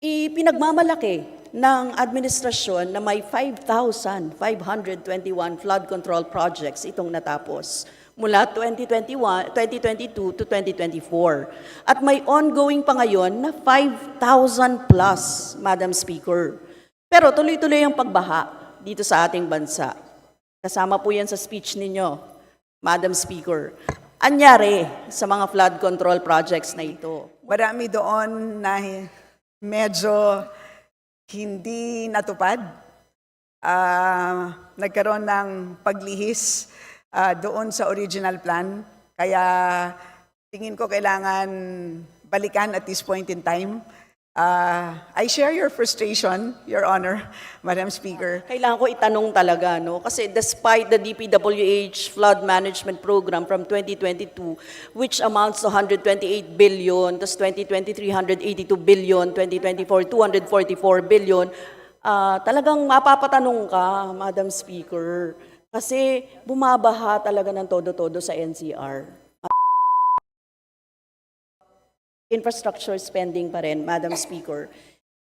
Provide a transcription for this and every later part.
Ipinagmamalaki ng administrasyon na may 5,521 flood control projects itong natapos mula 2022 to 2024. At may ongoing pa ngayon na 5,000 plus, Madam Speaker. Pero tuloy-tuloy ang pagbaha dito sa ating bansa. Kasama po yan sa speech ninyo, Madam Speaker. Anyari sa mga flood control projects na ito? Marami doon na medyo hindi natupad. Nagkaroon ng paglihis doon sa original plan. Kaya tingin ko kailangan balikan at this point in time. I share your frustration, Your Honor, Madam Speaker. Kailangan ko itanong talaga, no? Kasi despite the DPWH flood management program from 2022, which amounts to 128 billion, tas 2023, 182 billion, 2024, 244 billion, talagang mapapatanong ka, Madam Speaker, kasi bumabaha talaga ng todo-todo sa NCR. Infrastructure spending pa rin, Madam Speaker.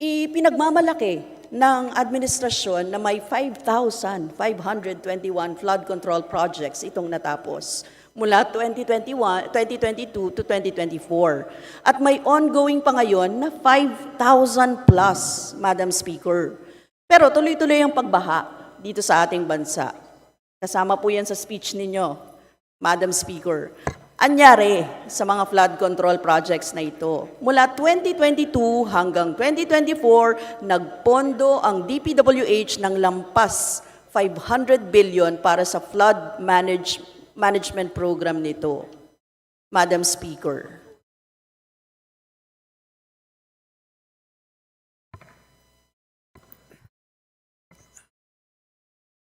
Ipinagmamalaki ng administrasyon na may 5,521 flood control projects itong natapos mula 2022 to 2024. At may ongoing pa ngayon na 5,000 plus, Madam Speaker. Pero tuloy-tuloy ang pagbaha dito sa ating bansa. Kasama po yan sa speech ninyo, Madam Speaker. Anyari sa mga flood control projects na ito? Mula 2022 hanggang 2024, nagpondo ang DPWH ng lampas 500 billion para sa flood management program nito. Madam Speaker.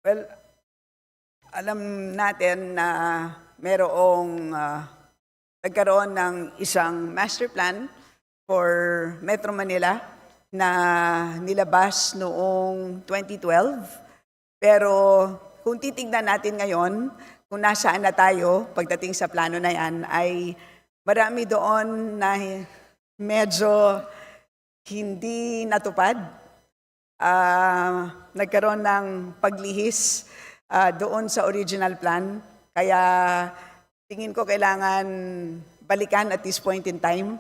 Well, alam natin na nagkaroon ng isang master plan for Metro Manila na nilabas noong 2012. Pero kung titignan natin ngayon, kung nasaan na tayo pagdating sa plano na yan, ay marami doon na medyo hindi natupad. Nagkaroon ng paglihis doon sa original plan. Kaya tingin ko kailangan balikan at this point in time.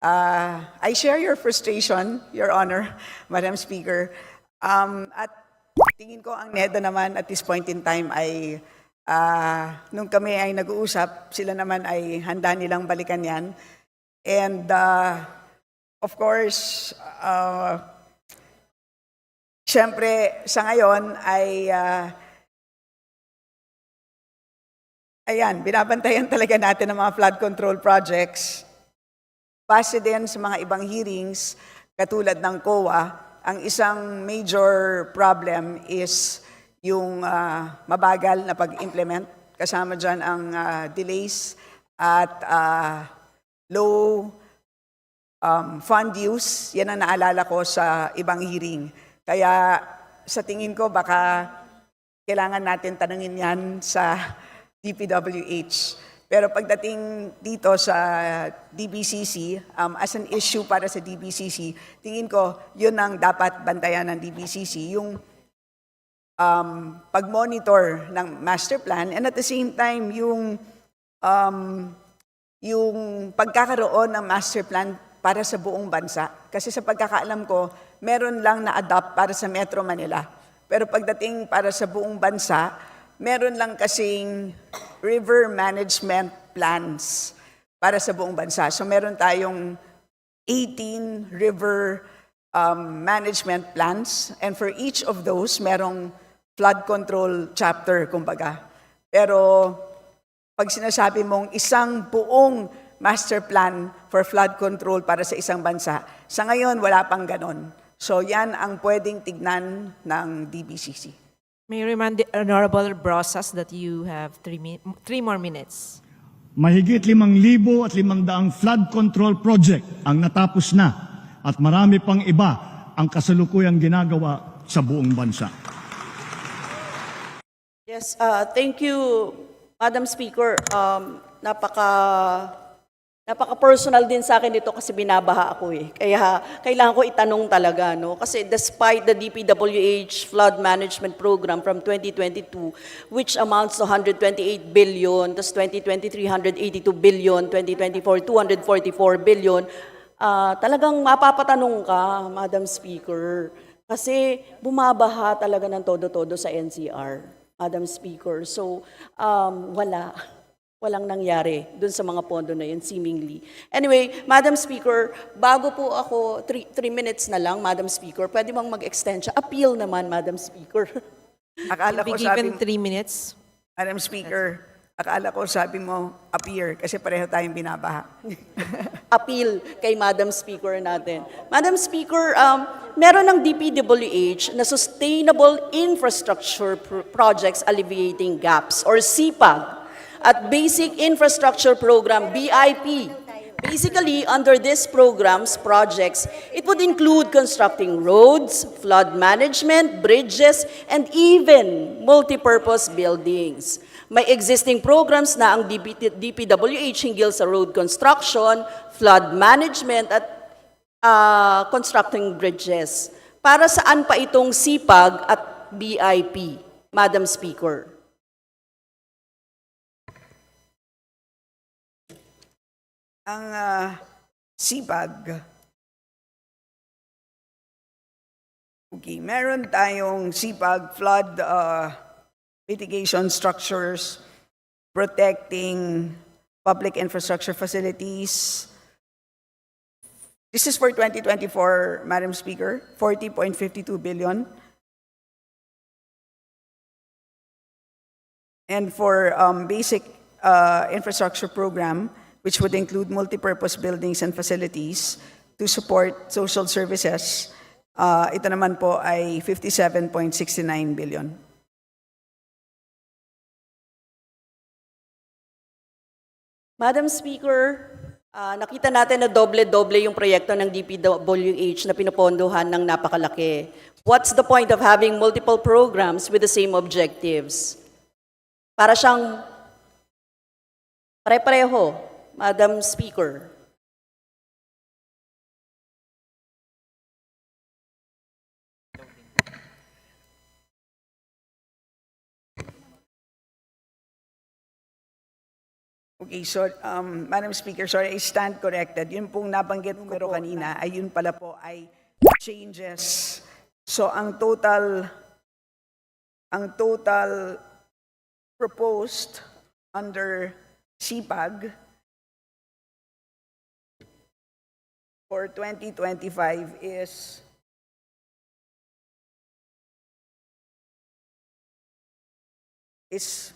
I share your frustration, Your Honor, Madam Speaker. At tingin ko ang NEDA naman at this point in time ay nung kami ay nag-uusap, sila naman ay handa nilang balikan yan. And of course, syempre sa ngayon ay binabantayan talaga natin ang mga flood control projects. Base din sa mga ibang hearings, katulad ng COA, ang isang major problem is yung mabagal na pag-implement. Kasama dyan ang delays at low fund use. Yan ang naalala ko sa ibang hearing. Kaya sa tingin ko baka kailangan natin tanungin yan sa DPWH. Pero pagdating dito sa DBCC, as an issue para sa DBCC, tingin ko yun ang dapat bantayan ng DBCC, yung pag-monitor ng master plan and at the same time yung pagkakaroon ng master plan para sa buong bansa. Kasi sa pagkakaalam ko, meron lang na-adopt para sa Metro Manila. Pero pagdating para sa buong bansa, meron lang kasing river management plans para sa buong bansa. So meron tayong 18 river management plans and for each of those, merong flood control chapter, kumbaga. Pero pag sinasabi mong isang buong master plan for flood control para sa isang bansa, sa ngayon wala pang ganon. So yan ang pwedeng tignan ng DBCC. May I remind the Honorable Brosas that you have 3 more minutes. Mahigit 5,500 flood control project ang natapos na at marami pang iba ang kasalukuyang ginagawa sa buong bansa. Yes, thank you, Madam Speaker. Napaka-personal din sa akin ito kasi binabaha ako eh. Kaya kailangan ko itanong talaga, no? Kasi despite the DPWH flood management program from 2022, which amounts to 128 billion, tas 2023, 182 billion, 2024, 244 billion, talagang mapapatanong ka, Madam Speaker. Kasi bumabaha talaga ng todo-todo sa NCR, Madam Speaker. So, walang nangyari dun sa mga pondo na yun, seemingly. Anyway, Madam Speaker, bago po ako, 3 minutes na lang, Madam Speaker, pwede bang mag-extend siya? Appeal naman, Madam Speaker. Akala Be ko sabi, given 3 minutes. Madam Speaker, akala ko sabi mo appear kasi pareho tayong binabaha. Appeal kay Madam Speaker natin. Madam Speaker, meron ng DPWH na Sustainable Infrastructure Projects Alleviating Gaps, or SIPAG, at Basic Infrastructure Program, BIP. Basically, under these programs, projects, it would include constructing roads, flood management, bridges, and even multipurpose buildings. May existing programs na ang DPWH hinggil sa road construction, flood management, at constructing bridges. Para saan pa itong SIPAG at BIP, Madam Speaker? Ang SIPAG, okay, meron tayong SIPAG, flood mitigation structures, protecting public infrastructure facilities. This is for 2024, Madam Speaker, 40.52 billion. And for basic infrastructure program, which would include multipurpose buildings and facilities to support social services, ito naman po ay 57.69 billion. Madam Speaker, nakita natin na doble-doble yung proyekto ng DPWH na pinopondohan ng napakalaki. What's the point of having multiple programs with the same objectives? Para siyang pare-pareho, Madam Speaker. Okay, so Madam Speaker, sorry, I stand corrected. Yun pong nabanggit ko po kanina, ay yun pala po ay changes. So ang total proposed under SIPAG for 2025 is is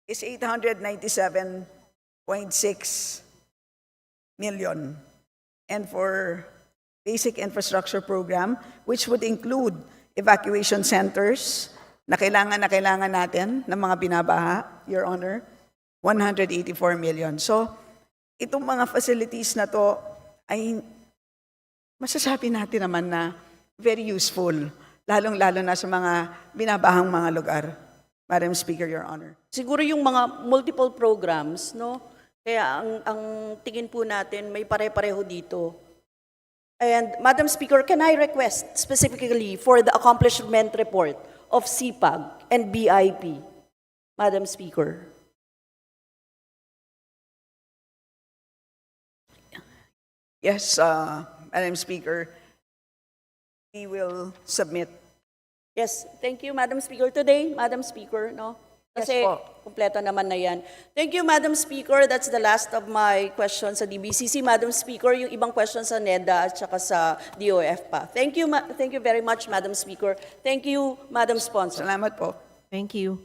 897.6 million. And for basic infrastructure program, which would include evacuation centers na kailangan natin ng mga binabaha, Your Honor, 184 million. So, itong mga facilities na to ay masasabi natin naman na very useful, lalong-lalo na sa mga binabahang mga lugar. Madam Speaker, Your Honor. Siguro yung mga multiple programs, no? Kaya ang tingin po natin, may pare-pareho dito. And Madam Speaker, can I request specifically for the accomplishment report of SIPAG and BIP, Madam Speaker? Yes, Madam Speaker, we will submit. Yes, thank you, Madam Speaker. Today, Madam Speaker, no? Kasi Yes po. kumpleto naman na yan. Thank you, Madam Speaker. That's the last of my questions sa DBCC. Madam Speaker, yung ibang questions sa NEDA at saka sa DOF pa. Thank you very much, Madam Speaker. Thank you, Madam Sponsor. Salamat po. Thank you.